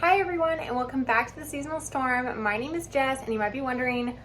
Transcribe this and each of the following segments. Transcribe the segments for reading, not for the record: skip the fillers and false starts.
Hi everyone, and welcome back to the Seasonal Storm. My name is Jess, and you might be wondering,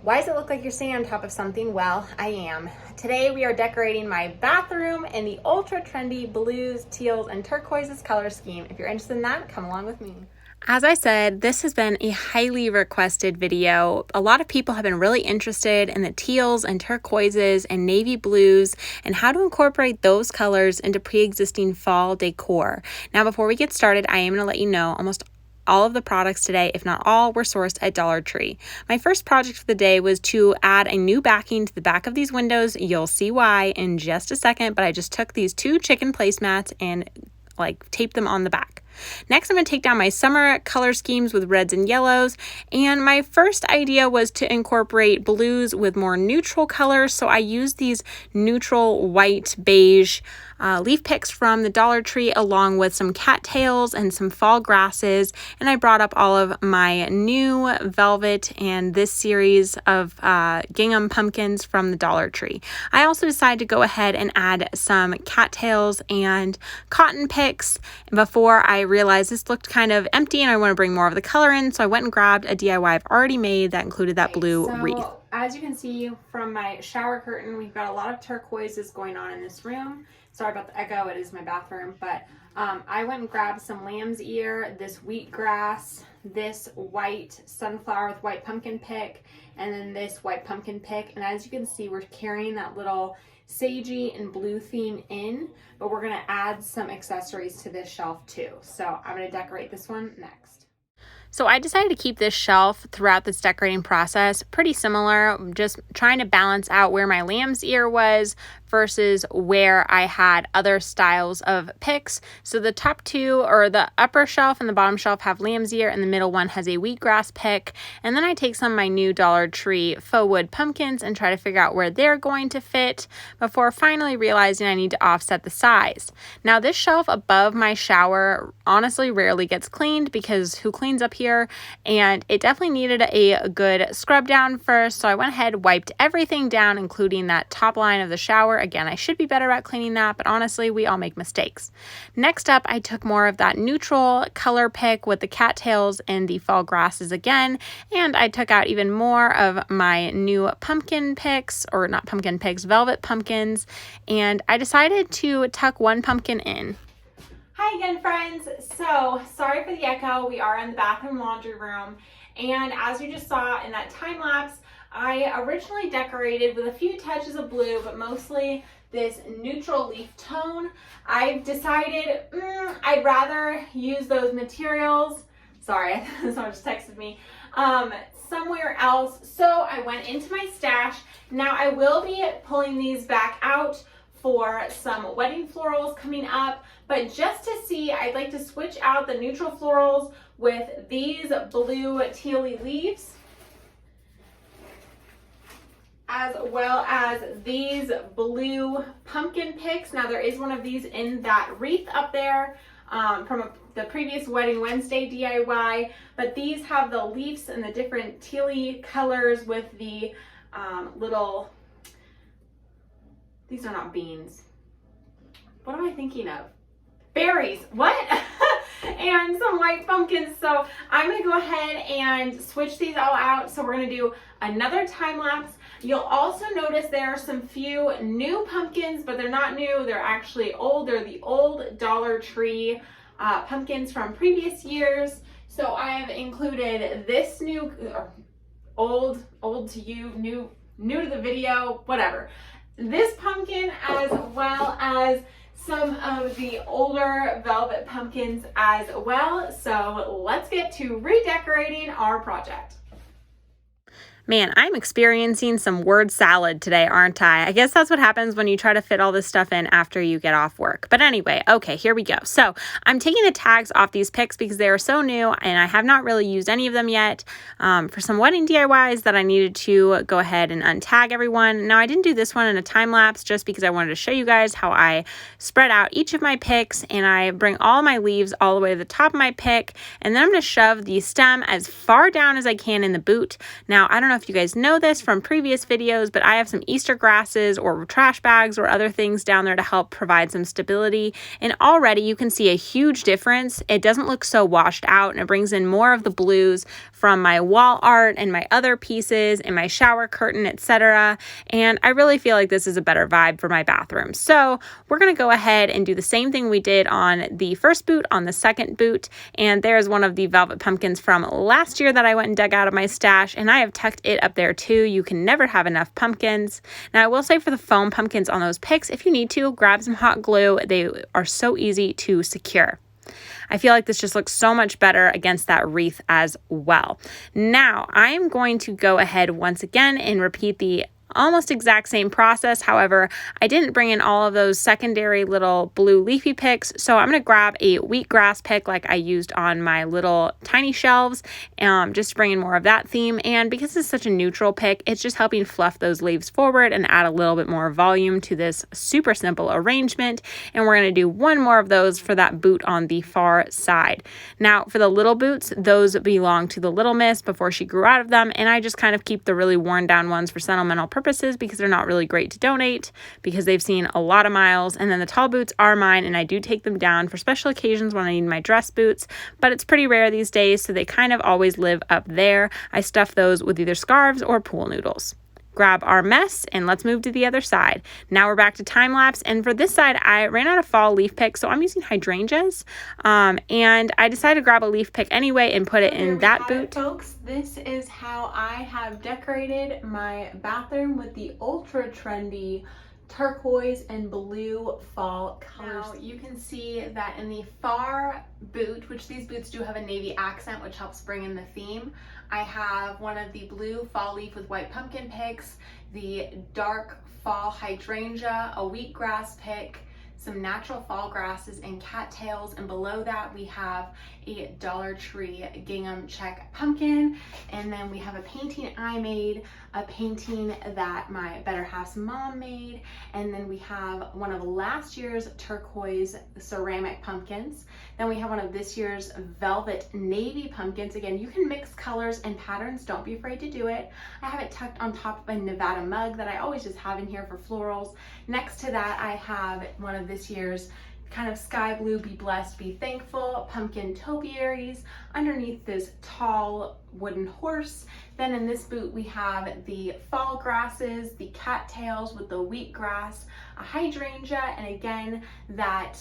why does it look like you're standing on top of something? Well, I am. Today we are decorating my bathroom in the ultra trendy blues, teals, and turquoises color scheme. If you're interested in that, come along with me. As I said, this has been a highly requested video. A lot of people have been really interested in the teals and turquoises and navy blues and how to incorporate those colors into pre-existing fall decor. Now, before we get started, I am going to let you know almost all of the products today, if not all, were sourced at Dollar Tree. My first project for the day was to add a new backing to the back of these windows. You'll see why in just a second, but I just took these two chicken placemats and taped them on the back. Next, I'm going to take down my summer color schemes with reds and yellows. And my first idea was to incorporate blues with more neutral colors. So I used these neutral white beige leaf picks from the Dollar Tree along with some cattails and some fall grasses. And I brought up all of my new velvet and this series of gingham pumpkins from the Dollar Tree. I also decided to go ahead and add some cattails and cotton picks before I realized this looked kind of empty and I want to bring more of the color in. So I went and grabbed a DIY I've already made that included that blue wreath. As you can see from my shower curtain, we've got a lot of turquoises going on in this room. Sorry about the echo, it is my bathroom, but I went and grabbed some lamb's ear, this wheatgrass, this white sunflower with white pumpkin pick, and then this white pumpkin pick. And as you can see, we're carrying that little sagey and blue theme in, but we're gonna add some accessories to this shelf too. So I'm gonna decorate this one next. So I decided to keep this shelf throughout this decorating process pretty similar, just trying to balance out where my lamb's ear was versus where I had other styles of picks. So the top two, or the upper shelf and the bottom shelf, have lamb's ear, and the middle one has a wheatgrass pick. And then I take some of my new Dollar Tree faux wood pumpkins and try to figure out where they're going to fit before finally realizing I need to offset the size. Now this shelf above my shower honestly rarely gets cleaned because who cleans up here? And it definitely needed a good scrub down first. So I went ahead, wiped everything down, including that top line of the shower. Again, I should be better at cleaning that, but honestly, we all make mistakes. Next up, I took more of that neutral color pick with the cattails and the fall grasses again, and I took out even more of my new pumpkin picks, or not pumpkin picks, velvet pumpkins, and I decided to tuck one pumpkin in. Hi again, friends. So sorry for the echo. We are in the bathroom laundry room, and as you just saw in that time lapse, I originally decorated with a few touches of blue, but mostly this neutral leaf tone. I've decided I'd rather use those materials. Sorry, someone just texted me. Somewhere else. So I went into my stash. Now I will be pulling these back out for some wedding florals coming up, but just to see, I'd like to switch out the neutral florals with these blue tealy leaves, as well as these blue pumpkin picks. Now there is one of these in that wreath up there from the previous Wedding Wednesday DIY, but these have the leaves and the different tealy colors with the little, these are not beans. What am I thinking of? Berries, what? And some white pumpkins. So I'm gonna go ahead and switch these all out. So we're gonna do another time lapse. You'll also notice there are some few new pumpkins, but they're not new, they're actually old. They're the old Dollar Tree pumpkins from previous years. So I have included this new, old to you, new to the video, whatever. This pumpkin, as well as some of the older velvet pumpkins as well. So let's get to redecorating our project. Man, I'm experiencing some word salad today, aren't I? I guess that's what happens when you try to fit all this stuff in after you get off work. But anyway, okay, here we go. So I'm taking the tags off these picks because they are so new and I have not really used any of them yet for some wedding DIYs that I needed to go ahead and untag everyone. Now, I didn't do this one in a time lapse just because I wanted to show you guys how I spread out each of my picks, and I bring all my leaves all the way to the top of my pick, and then I'm going to shove the stem as far down as I can in the boot. Now, I don't know if if you guys know this from previous videos, but I have some Easter grasses or trash bags or other things down there to help provide some stability. And already you can see a huge difference. It doesn't look so washed out, and it brings in more of the blues from my wall art and my other pieces and my shower curtain, etc. And I really feel like this is a better vibe for my bathroom. So we're going to go ahead and do the same thing we did on the first boot on the second boot. And there's one of the velvet pumpkins from last year that I went and dug out of my stash, and I have tucked it up there too. You can never have enough pumpkins. Now I will say for the foam pumpkins on those picks, if you need to, grab some hot glue. They are so easy to secure. I feel like this just looks so much better against that wreath as well. Now I'm going to go ahead once again and repeat the almost exact same process. However, I didn't bring in all of those secondary little blue leafy picks, so I'm going to grab a wheatgrass pick like I used on my little tiny shelves, just to bring in more of that theme. And because it's such a neutral pick, it's just helping fluff those leaves forward and add a little bit more volume to this super simple arrangement. And we're going to do one more of those for that boot on the far side. Now for the little boots, those belong to the little miss before she grew out of them, and I just kind of keep the really worn down ones for sentimental purposes because they're not really great to donate because they've seen a lot of miles. And then the tall boots are mine, and I do take them down for special occasions when I need my dress boots, but it's pretty rare these days, so they kind of always live up there. I stuff those with either scarves or pool noodles. Grab our mess and let's move to the other side. Now we're back to time lapse, and for this side I ran out of fall leaf picks, so I'm using hydrangeas, and I decided to grab a leaf pick anyway and put it in that boot. Folks, this is how I have decorated my bathroom with the ultra trendy turquoise and blue fall colors. Now you can see that in the far boot, which these boots do have a navy accent, which helps bring in the theme, I have one of the blue fall leaf with white pumpkin picks, the dark fall hydrangea, a wheatgrass pick, some natural fall grasses and cattails, and below that we have a Dollar Tree gingham check pumpkin, and then we have a painting I made, a painting that my better half's mom made, and then we have one of last year's turquoise ceramic pumpkins. Then we have one of this year's velvet navy pumpkins. Again, you can mix colors and patterns, don't be afraid to do it. I have it tucked on top of a Nevada mug that I always just have in here for florals. Next to that I have one of this year's kind of sky blue Be Blessed, Be Thankful pumpkin topiaries underneath this tall wooden horse. Then in this boot we have the fall grasses, the cattails with the wheatgrass, a hydrangea, and again that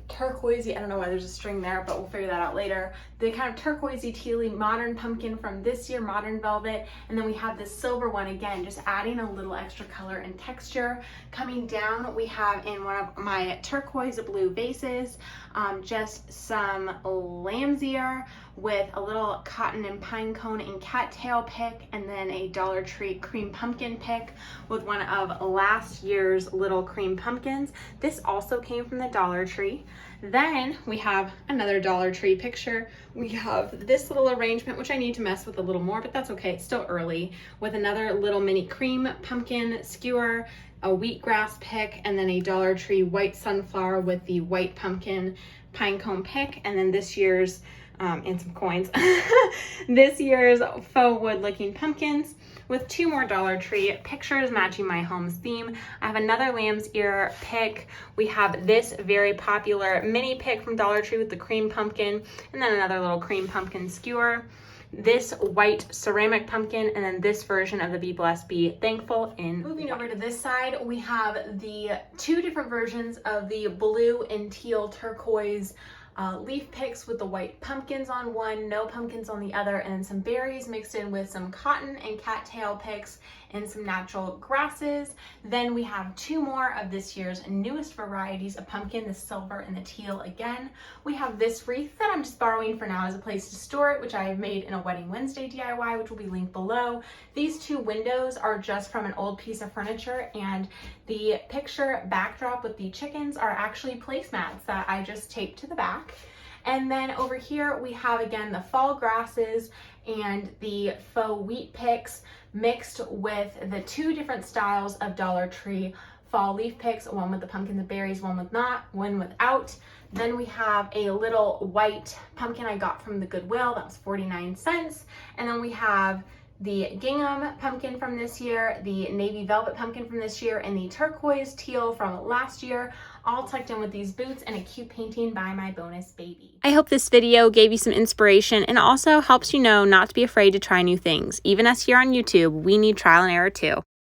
turquoisey, I don't know why there's a string there, but we'll figure that out later. The kind of turquoisey tealy modern pumpkin from this year, modern velvet. And then we have this silver one, again, just adding a little extra color and texture. Coming down, we have in one of my turquoise blue vases, just some lamb's ear with a little cotton and pine cone and cattail pick, and then a Dollar Tree cream pumpkin pick with one of last year's little cream pumpkins. This also came from the Dollar Tree. Then we have another Dollar Tree picture. We have this little arrangement, which I need to mess with a little more, but that's okay, it's still early, with another little mini cream pumpkin skewer, a wheatgrass pick, and then a Dollar Tree white sunflower with the white pumpkin pine cone pick, and then this year's and some coins. This year's faux wood looking pumpkins with two more Dollar Tree pictures matching my home's theme. I have another lamb's ear pick. We have this very popular mini pick from Dollar Tree with the cream pumpkin, and then another little cream pumpkin skewer. This white ceramic pumpkin, and then this version of the Be Blessed, Be Thankful in Moving over to this side, we have the two different versions of the blue and teal turquoise leaf picks with the white pumpkins on one, no pumpkins on the other, and some berries mixed in with some cotton and cattail picks and some natural grasses. Then we have two more of this year's newest varieties of pumpkin, the silver and the teal again. We have this wreath that I'm just borrowing for now as a place to store it, which I have made in a Wedding Wednesday DIY, which will be linked below. These two windows are just from an old piece of furniture, and the picture backdrop with the chickens are actually placemats that I just taped to the back. And then over here we have again the fall grasses and the faux wheat picks mixed with the two different styles of Dollar Tree fall leaf picks, one with the pumpkins and berries, one without. Then we have a little white pumpkin I got from the Goodwill, that was 49 cents. And then we have the gingham pumpkin from this year, the navy velvet pumpkin from this year, and the turquoise teal from last year, all tucked in with these boots and a cute painting by my bonus baby. I hope this video gave you some inspiration and also helps you know not to be afraid to try new things. Even us here on YouTube, we need trial and error too.